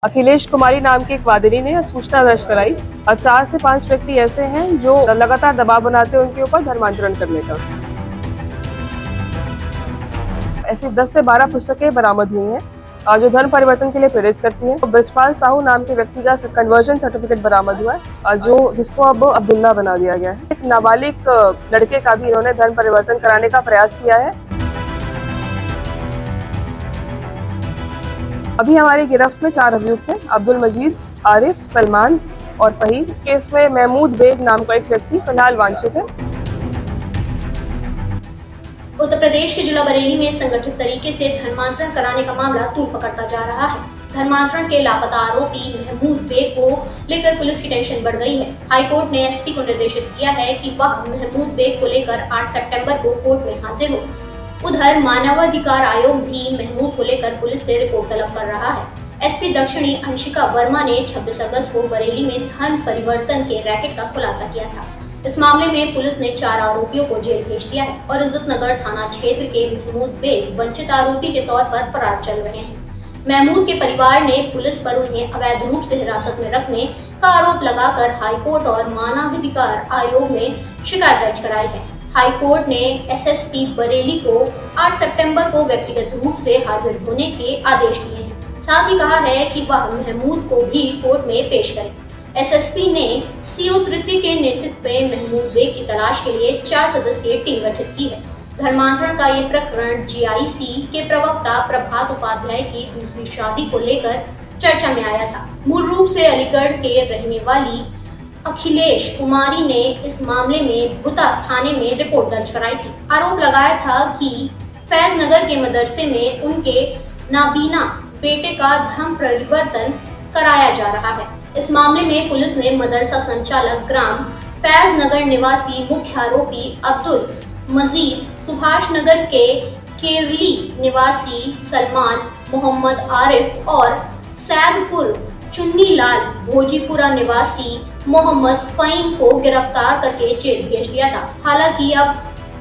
अखिलेश कुमारी नाम की एक वादिनी ने सूचना दर्ज कराई और 4 से 5 व्यक्ति ऐसे हैं जो लगातार दबाव बनाते हैं उनके ऊपर धर्मांतरण करने का। ऐसी 10 से 12 पुस्तकें बरामद हुई हैं जो धर्म परिवर्तन के लिए प्रेरित करती हैं। ब्रजपाल साहू नाम के व्यक्ति का कन्वर्जन सर्टिफिकेट बरामद हुआ है जिसको अब अब्दुल्ला बना दिया गया है। एक नाबालिग लड़के का भी इन्होंने धर्म परिवर्तन कराने का प्रयास किया है। अभी हमारी गिरफ्त में 4 अभियुक्त हैं, अब्दुल मजीद, आरिफ, सलमान और फहीद। इस केस में महमूद बेग नाम का एक व्यक्ति फिलहाल वांछित है। उत्तर प्रदेश के जिला बरेली में संगठित तरीके से धर्मांतरण कराने का मामला तूल पकड़ता जा रहा है। धर्मांतरण के लापता आरोपी महमूद बेग को लेकर पुलिस की टेंशन बढ़ गई है। हाईकोर्ट ने एसपी को निर्देशित किया है कि वह महमूद बेग को लेकर 8 सितंबर को कोर्ट में हाजिर हो। उधर मानवाधिकार आयोग भी महमूद को लेकर पुलिस से रिपोर्ट तलब कर रहा है। एसपी दक्षिणी अंशिका वर्मा ने 26 अगस्त को बरेली में धर्म परिवर्तन के रैकेट का खुलासा किया था। इस मामले में पुलिस ने 4 आरोपियों को जेल भेज दिया है और इज्जतनगर थाना क्षेत्र के महमूद बेग वंचित आरोपी के तौर पर फरार चल रहे हैं। महमूद के परिवार ने पुलिस पर उन्हें अवैध रूप से हिरासत में रखने का आरोप लगाकर हाईकोर्ट और मानवाधिकार आयोग में शिकायत दर्ज कराई है। हाईकोर्ट ने एसएसपी बरेली को 8 सितंबर को व्यक्तिगत रूप से हाजिर होने के आदेश दिए हैं। साथ ही कहा है कि वह महमूद को भी कोर्ट में पेश करें। एसएसपी ने सीओ तृतीय के नेतृत्व में महमूद बेग की तलाश के लिए 4 सदस्यीय टीम गठित की है। धर्मांतरण का ये प्रकरण जीआईसी के प्रवक्ता प्रभात उपाध्याय की दूसरी शादी को लेकर चर्चा में आया था। मूल रूप से अलीगढ़ के रहने वाली अखिलेश कुमारी ने इस मामले में भुता थाने में रिपोर्ट दर्ज कराई थी। आरोप लगाया था कि फैज नगर के मदरसे में उनके नाबीना बेटे का धर्म परिवर्तन कराया जा रहा है। इस मामले में पुलिस ने मदरसा संचालक ग्राम फैज नगर निवासी मुख्य आरोपी अब्दुल मजीद, सुभाष नगर के केरली निवासी सलमान, मोहम्मद आरिफ और सैदपुर चुन्नीलाल भोजीपुरा निवासी मोहम्मद फहीम को गिरफ्तार करके जेल भेज दिया था। हालांकि अब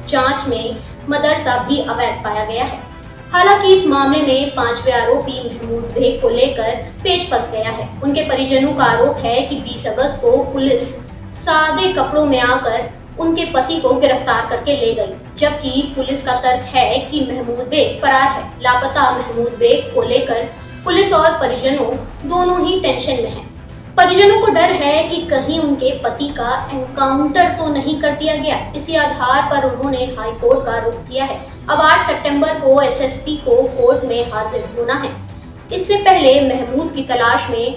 जांच में मदरसा भी अवैध पाया गया है। हालांकि इस मामले में 5वें आरोपी महमूद बेग को लेकर पेच फंस गया है। उनके परिजनों का आरोप है कि 20 अगस्त को पुलिस सादे कपड़ों में आकर उनके पति को गिरफ्तार करके ले गई, जबकि पुलिस का तर्क है कि महमूद बेग फरार है। लापता महमूद बेग को लेकर पुलिस और परिजनों दोनों ही टेंशन में हैं। परिजनों को डर है कि कहीं उनके पति का एनकाउंटर तो नहीं कर दिया गया। इसी आधार पर उन्होंने हाई कोर्ट का रुख किया है। अब 8 सितंबर को एसएसपी को कोर्ट में हाजिर होना है। इससे पहले महमूद की तलाश में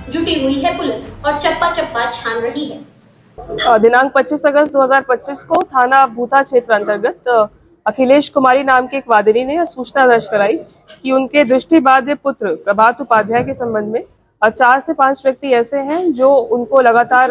जुटी हुई है पुलिस और चप्पा चप्पा छान रही है। दिनांक 25 अगस्त 2025 को थाना भूता क्षेत्र अंतर्गत अखिलेश कुमारी नाम की एक वादिनी ने सूचना दर्ज कराई कि उनके दृष्टिबाधित पुत्र प्रभात उपाध्याय के संबंध में 4 से 5 व्यक्ति ऐसे हैं जो उनको लगातार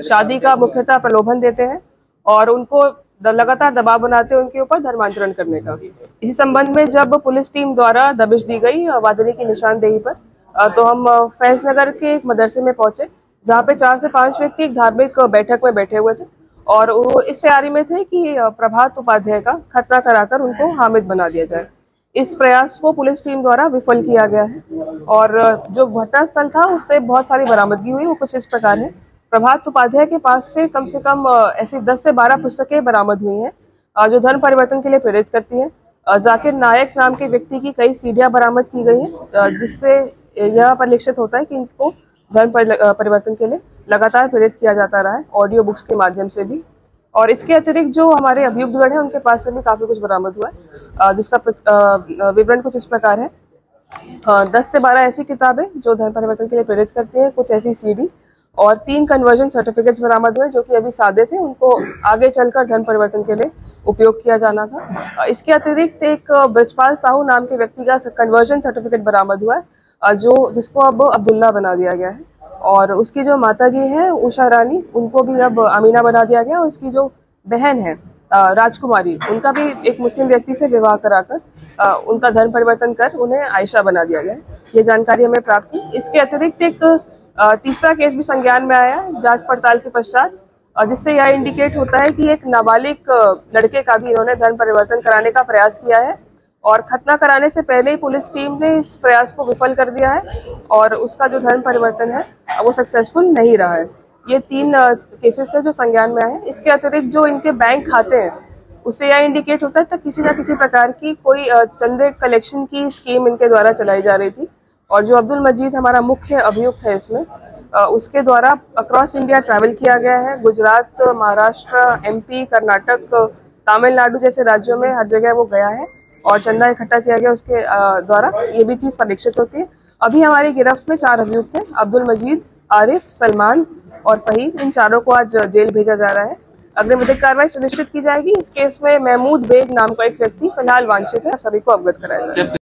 शादी का मुख्यतः प्रलोभन देते हैं और उनको लगातार दबाव बनाते हैं उनके ऊपर धर्मांतरण करने का। इसी संबंध में जब पुलिस टीम द्वारा दबिश दी गई वादिनी की निशानदेही पर, तो हम फैज नगर के एक मदरसे में पहुंचे जहां पे 4 से 5 व्यक्ति एक धार्मिक बैठक में बैठे हुए थे और वो इस तैयारी में थे कि प्रभात उपाध्याय का खतना कराकर उनको हामिद बना दिया जाए। इस प्रयास को पुलिस टीम द्वारा विफल किया गया है और जो घटनास्थल था उससे बहुत सारी बरामदगी हुई। वो कुछ इस प्रकार है। प्रभात उपाध्याय के पास से कम ऐसी 10 से 12 पुस्तकें बरामद हुई हैं जो धर्म परिवर्तन के लिए प्रेरित करती हैं। जाकिर नायक नाम के व्यक्ति की कई सीडियां बरामद की गई हैं जिससे यह परिलक्षित होता है कि इनको धर्म परिवर्तन के लिए लगातार प्रेरित किया जाता रहा है, ऑडियो बुक्स के माध्यम से भी। और इसके अतिरिक्त जो हमारे अभियुक्तगण हैं उनके पास से भी काफी कुछ बरामद हुआ है जिसका विवरण कुछ इस प्रकार है। 10 से 12 ऐसी किताबें जो धर्म परिवर्तन के लिए प्रेरित करती हैं, कुछ ऐसी सीडी और 3 कन्वर्जन सर्टिफिकेट्स बरामद हुए जो कि अभी सादे थे, उनको आगे चलकर धर्म परिवर्तन के लिए उपयोग किया जाना था। इसके अतिरिक्त एक ब्रजपाल साहू नाम के व्यक्ति का कन्वर्जन सर्टिफिकेट बरामद हुआ है जिसको अब अब्दुल्ला बना दिया गया है और उसकी जो माताजी है उषा रानी, उनको भी अब अमीना बना दिया गया और उसकी जो बहन है राजकुमारी, उनका भी एक मुस्लिम व्यक्ति से विवाह कराकर उनका धर्म परिवर्तन कर उन्हें आयशा बना दिया गया है। ये जानकारी हमें प्राप्त हुई। इसके अतिरिक्त एक तीसरा केस भी संज्ञान में आया है जांच पड़ताल के पश्चात, जिससे यह इंडिकेट होता है कि एक नाबालिग लड़के का भी इन्होंने धर्म परिवर्तन कराने का प्रयास किया है और खतना कराने से पहले ही पुलिस टीम ने इस प्रयास को विफल कर दिया है और उसका जो धर्म परिवर्तन है वो सक्सेसफुल नहीं रहा है। ये 3 केसेस है जो संज्ञान में आए हैं। इसके अतिरिक्त जो इनके बैंक खाते हैं उससे यह इंडिकेट होता है तक किसी न किसी प्रकार की कोई चंदे कलेक्शन की स्कीम इनके द्वारा चलाई जा रही थी। और जो अब्दुल मजीद हमारा मुख्य अभियुक्त है इसमें, उसके द्वारा अक्रॉस इंडिया ट्रैवल किया गया है। गुजरात, महाराष्ट्र, MP, कर्नाटक, तमिलनाडु जैसे राज्यों में हर जगह वो गया है और चंदा इकट्ठा किया गया उसके द्वारा। ये भी चीज़ परीक्षित होती है। अभी हमारी गिरफ्त में 4 अभियुक्त हैं, अब्दुल मजीद, आरिफ, सलमान और फहीम। इन चारों को आज जेल भेजा जा रहा है। अग्रिम विधिक कार्रवाई सुनिश्चित की जाएगी। इस केस में महमूद बेग नाम का एक व्यक्ति फिलहाल वांछित है, आप सभी को अवगत कराया जाएगा।